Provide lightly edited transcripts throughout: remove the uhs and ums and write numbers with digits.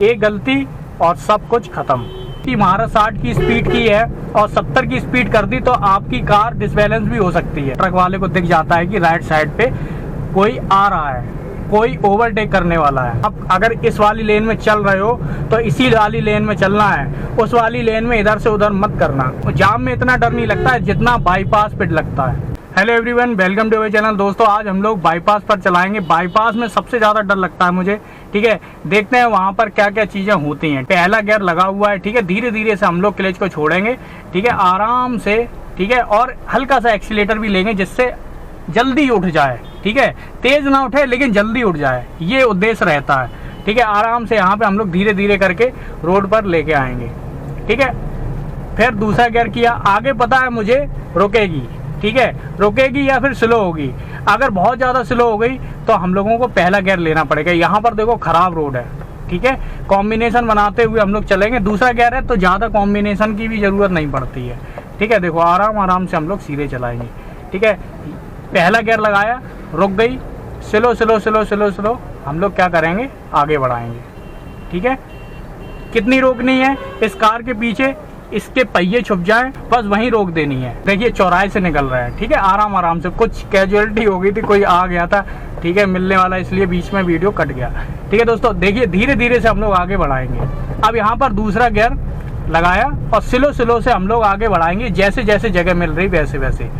एक गलती और सब कुछ खत्म। कि महाराज 60 की स्पीड की है और 70 की स्पीड कर दी तो आपकी कार डिसबैलेंस भी हो सकती है। ट्रक वाले को दिख जाता है कि राइट साइड पे कोई आ रहा है, कोई ओवरटेक करने वाला है। अब अगर इस वाली लेन में चल रहे हो तो इसी वाली लेन में चलना है, उस वाली लेन में इधर से उधर मत करना। जाम में इतना डर नहीं लगता है जितना बाईपास पे लगता है। Hello everyone, welcome to our channel. दोस्तों आज हम लोग बाईपास पर चलाएंगे। बाईपास में सबसे ज़्यादा डर लगता है मुझे, ठीक है। देखते हैं वहाँ पर क्या क्या चीज़ें होती हैं। पहला गियर लगा हुआ है, ठीक है। धीरे धीरे से हम लोग क्लच को छोड़ेंगे, ठीक है, आराम से, ठीक है। और हल्का सा एक्सीलेटर भी लेंगे जिससे जल्दी उठ जाए, ठीक है। तेज ना उठे लेकिन जल्दी उठ जाए, ये उद्देश्य रहता है, ठीक है। आराम से यहाँ पे हम लोग धीरे धीरे करके रोड पर लेके आएंगे, ठीक है। फिर दूसरा गियर किया, आगे पता है मुझे रुकेगी, ठीक है, रुकेगी या फिर स्लो होगी। अगर बहुत ज़्यादा स्लो हो गई तो हम लोगों को पहला गियर लेना पड़ेगा। यहाँ पर देखो खराब रोड है, ठीक है। कॉम्बिनेशन बनाते हुए हम लोग चलेंगे। दूसरा गियर है तो ज़्यादा कॉम्बिनेशन की भी ज़रूरत नहीं पड़ती है, ठीक है। देखो आराम आराम से हम लोग सीधे चलाएंगे, ठीक है। पहला गियर लगाया, रुक गई, slow slow slow slow slow हम लोग क्या करेंगे, आगे बढ़ाएंगे, ठीक है। कितनी रोकनी है, इस कार के पीछे इसके पहिए छुप जाएं, बस वहीं रोक देनी है। देखिए चौराहे से निकल रहा है, ठीक है। आराम आराम से, कुछ कैजुअलिटी हो गई थी, कोई आ गया था, ठीक है, मिलने वाला, इसलिए बीच में वीडियो कट गया, ठीक है। दोस्तों देखिए धीरे धीरे से हम लोग आगे बढ़ाएंगे। अब यहाँ पर दूसरा गियर लगाया और स्लो स्लो से हम लोग आगे बढ़ाएंगे, जैसे जैसे जगह मिल रही वैसे वैसे,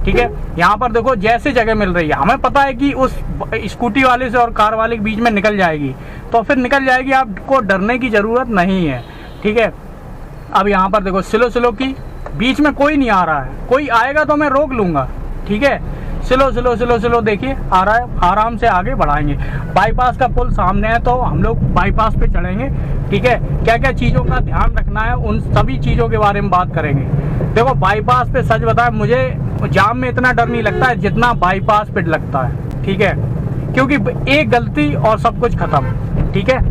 ठीक है। यहाँ पर देखो जैसे जगह मिल रही है, हमें पता है कि उस स्कूटी वाले से और कार वाले के बीच में निकल जाएगी तो फिर निकल जाएगी, आपको डरने की ज़रूरत नहीं है, ठीक है। अब यहाँ पर देखो स्लो स्लो की, बीच में कोई नहीं आ रहा है, कोई आएगा तो मैं रोक लूँगा, ठीक है। स्लो स्लो स्लो स्लो देखिए आ रहा है, आराम से आगे बढ़ाएंगे। बाईपास का पुल सामने है तो हम लोग बाईपास पे चढ़ेंगे, ठीक है। क्या क्या चीज़ों का ध्यान रखना है उन सभी चीज़ों के बारे में बात करेंगे। देखो बाईपास पे सच बताएं, मुझे जाम में इतना डर नहीं लगता है जितना बाईपास पे लगता है, ठीक है। क्योंकि एक गलती और सब कुछ खत्म, ठीक है।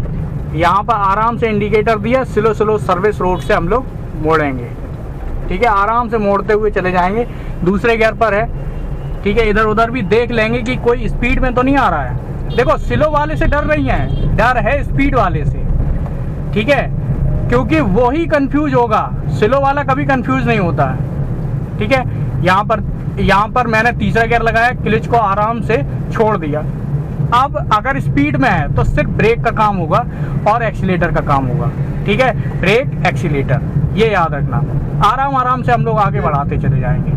यहाँ पर आराम से इंडिकेटर दिया, स्लो स्लो सर्विस रोड से हम लोग मोड़ेंगे, ठीक है। आराम से मोड़ते हुए चले जाएंगे। दूसरे गियर पर है, ठीक है। इधर उधर भी देख लेंगे कि कोई स्पीड में तो नहीं आ रहा है। देखो स्लो वाले से डर रही हैं, डर है स्पीड वाले से, ठीक है। क्योंकि वो ही कंफ्यूज होगा, स्लो वाला कभी कंफ्यूज नहीं होता है, ठीक है। यहाँ पर मैंने तीसरा गियर लगाया, क्लच को आराम से छोड़ दिया। अब अगर स्पीड में है तो सिर्फ ब्रेक का काम होगा और एक्सीलेटर का काम होगा, ठीक है। ब्रेक एक्सीलेटर ये याद रखना। आराम आराम से हम लोग आगे बढ़ाते चले जाएंगे,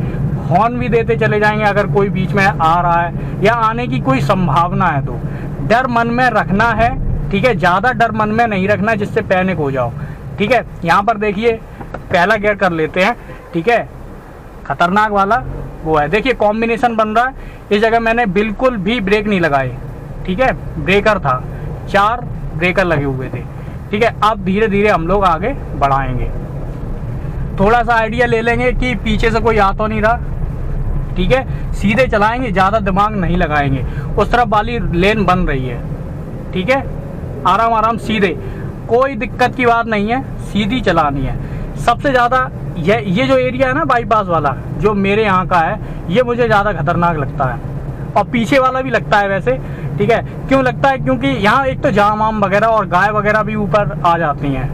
हॉर्न भी देते चले जाएंगे अगर कोई बीच में आ रहा है या आने की कोई संभावना है तो। डर मन में रखना है, ठीक है। ज़्यादा डर मन में नहीं रखना जिससे पैनिक हो जाओ, ठीक है। यहाँ पर देखिए पहला गियर कर लेते हैं, ठीक है। खतरनाक वाला वो है, देखिए कॉम्बिनेशन बन रहा है। इस जगह मैंने बिल्कुल भी ब्रेक नहीं लगाए, ठीक है। ब्रेकर था, 4 ब्रेकर लगे हुए थे, ठीक है। अब धीरे धीरे हम लोग आगे बढ़ाएंगे। थोड़ा सा आइडिया ले लेंगे कि पीछे से कोई आ तो नहीं रहा, ठीक है। सीधे चलाएंगे, ज़्यादा दिमाग नहीं लगाएंगे। उस तरफ वाली लेन बन रही है, ठीक है। आराम आराम सीधे, कोई दिक्कत की बात नहीं है, सीधी चलानी है। सबसे ज़्यादा ये जो एरिया है ना बाईपास वाला, जो मेरे यहाँ का है, ये मुझे ज़्यादा खतरनाक लगता है और पीछे वाला भी लगता है वैसे, ठीक है। क्यों लगता है, क्योंकि यहाँ एक तो जाम आम वगैरह और गाय वगैरह भी ऊपर आ जाती हैं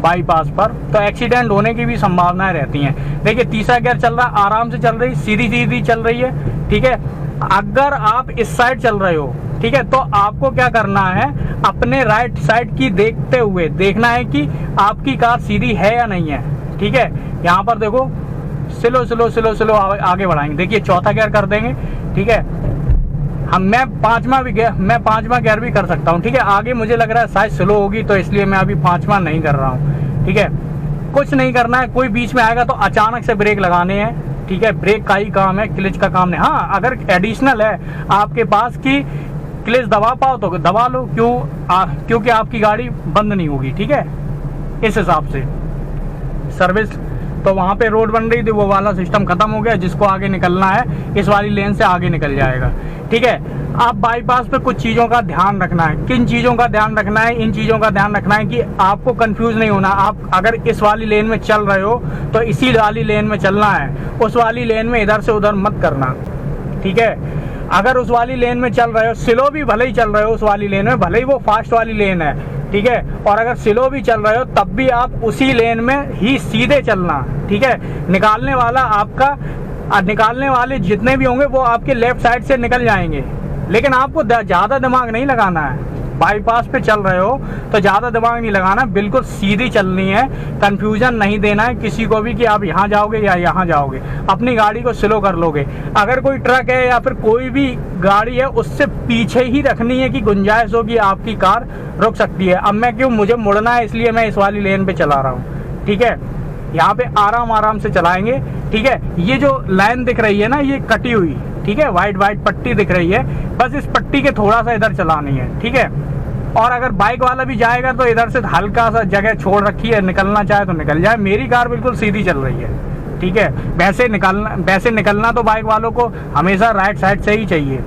बाईपास पर, तो एक्सीडेंट होने की भी संभावनाएं रहती हैं। देखिए तीसरा गियर चल रहा, आराम से चल रही, सीधी सीधी चल रही है, ठीक है। अगर आप इस साइड चल रहे हो, ठीक है, तो आपको क्या करना है, अपने राइट साइड की देखते हुए देखना है कि आपकी कार सीधी है या नहीं है, ठीक है। यहाँ पर देखो स्लो स्लो स्लो स्लो आगे बढ़ाएंगे। देखिए चौथा गियर कर देंगे, ठीक है। मैं पांचवा गियर भी कर सकता हूँ, ठीक है। आगे मुझे लग रहा है शायद स्लो होगी तो इसलिए मैं अभी पांचवा नहीं कर रहा हूँ, ठीक है। कुछ नहीं करना है, कोई बीच में आएगा तो अचानक से ब्रेक लगाने हैं, ठीक है। ब्रेक का ही काम है, क्लच का काम नहीं। हाँ अगर एडिशनल है आपके पास कि क्लच दबा पाओ तो दबा लो, क्योंकि आपकी गाड़ी बंद नहीं होगी, ठीक है। इस हिसाब से सर्विस, तो वहाँ पे रोड बन रही थी, वो वाला सिस्टम खत्म हो गया। जिसको आगे निकलना है इस वाली लेन से आगे निकल जाएगा, ठीक है। आप बाईपास पे कुछ चीज़ों का ध्यान रखना है। किन चीज़ों का ध्यान रखना है, इन चीज़ों का ध्यान रखना है कि आपको कंफ्यूज नहीं होना। आप अगर इस वाली लेन में चल रहे हो तो इसी वाली लेन में चलना है, उस वाली लेन में इधर से उधर मत करना, ठीक है। अगर उस वाली लेन में चल रहे हो, स्लो भी भले ही चल रहे हो उस वाली लेन में, भले ही वो फास्ट वाली लेन है, ठीक है। और अगर स्लो भी चल रहे हो तब भी आप उसी लेन में ही सीधे चलना, ठीक है। निकालने वाले जितने भी होंगे वो आपके लेफ्ट साइड से निकल जाएंगे, लेकिन आपको ज़्यादा दिमाग नहीं लगाना है। बाईपास पे चल रहे हो तो ज़्यादा दिमाग नहीं लगाना, बिल्कुल सीधी चलनी है, कंफ्यूजन नहीं देना है किसी को भी कि आप यहाँ जाओगे या यहाँ जाओगे। अपनी गाड़ी को स्लो कर लोगे। अगर कोई ट्रक है या फिर कोई भी गाड़ी है उससे पीछे ही रखनी है कि गुंजाइश होगी आपकी कार रुक सकती है। अब मैं मुझे मुड़ना है इसलिए मैं इस वाली लेन पे चला रहा हूँ, ठीक है। यहाँ पे आराम से चलाएंगे, ठीक है। ये जो लाइन दिख रही है ना, ये कटी हुई, ठीक है, वाइट पट्टी दिख रही है, बस इस पट्टी के थोड़ा सा इधर चलानी है, ठीक है। और अगर बाइक वाला भी जाएगा तो इधर से हल्का सा जगह छोड़ रखी है, निकलना चाहे तो निकल जाए। मेरी कार बिल्कुल सीधी चल रही है, ठीक है। वैसे निकलना तो बाइक वालों को हमेशा राइट साइड से ही चाहिए।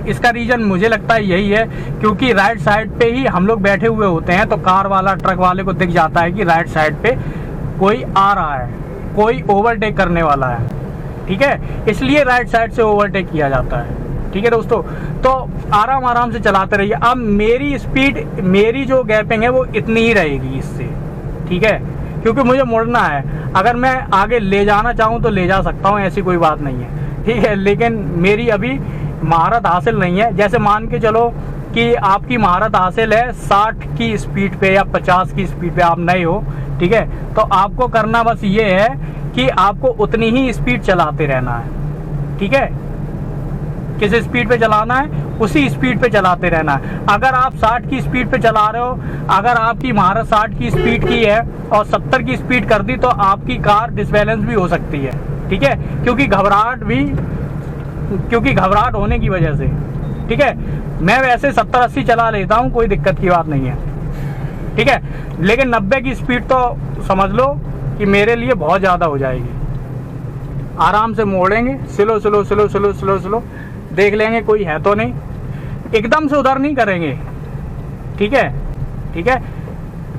इसका रीजन मुझे लगता है यही है, क्योंकि राइट साइड पे ही हम लोग बैठे हुए होते हैं तो कार वाला, ट्रक वाले को दिख जाता है कि राइट साइड पे कोई आ रहा है, कोई ओवरटेक करने वाला है, ठीक है। इसलिए राइट साइड से ओवरटेक किया जाता है, ठीक है दोस्तों। तो आराम से चलाते रहिए। अब मेरी जो गैपिंग है वो इतनी ही रहेगी इससे, ठीक है, क्योंकि मुझे मुड़ना है। अगर मैं आगे ले जाना चाहूँ तो ले जा सकता हूँ, ऐसी कोई बात नहीं है, ठीक है। लेकिन मेरी अभी महारत हासिल नहीं है। जैसे मान के चलो कि आपकी महारत हासिल है 60 की स्पीड पे या 50 की स्पीड पे, आप नए हो, ठीक है, तो आपको करना बस ये है कि आपको उतनी ही स्पीड चलाते रहना है, ठीक है। किस स्पीड पे चलाना है उसी स्पीड पे चलाते रहना है। अगर आप 60 की स्पीड पे चला रहे हो, अगर आपकी महारत 60 की स्पीड की है और 70 की स्पीड कर दी तो आपकी कार डिसबैलेंस भी हो सकती है, ठीक है, क्योंकि घबराहट होने की वजह से, ठीक है। मैं वैसे 70-80 चला लेता हूँ, कोई दिक्कत की बात नहीं है, ठीक है, लेकिन 90 की स्पीड तो समझ लो कि मेरे लिए बहुत ज़्यादा हो जाएगी। आराम से मोड़ेंगे, स्लो देख लेंगे कोई है तो नहीं, एकदम से उधर नहीं करेंगे, ठीक है, ठीक है।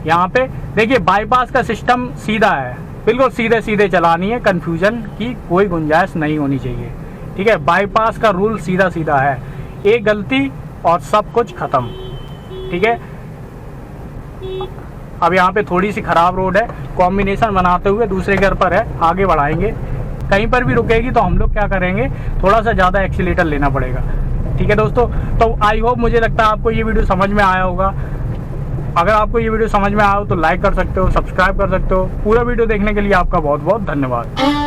यहाँ पे देखिए बाईपास का सिस्टम सीधा है, बिल्कुल सीधे चलानी है, कंफ्यूजन की कोई गुंजाइश नहीं होनी चाहिए, ठीक है। बाईपास का रूल सीधा है, एक गलती और सब कुछ खत्म, ठीक है। अब यहाँ पे थोड़ी सी खराब रोड है, कॉम्बिनेशन बनाते हुए दूसरे घर पर है, आगे बढ़ाएंगे। कहीं पर भी रुकेगी तो हम लोग क्या करेंगे, थोड़ा सा ज़्यादा एक्सीलेटर लेना पड़ेगा, ठीक है दोस्तों। तो आई होप, मुझे लगता है आपको ये वीडियो समझ में आया होगा। अगर आपको ये वीडियो समझ में आया हो तो लाइक कर सकते हो, सब्सक्राइब कर सकते हो। पूरा वीडियो देखने के लिए आपका बहुत बहुत धन्यवाद।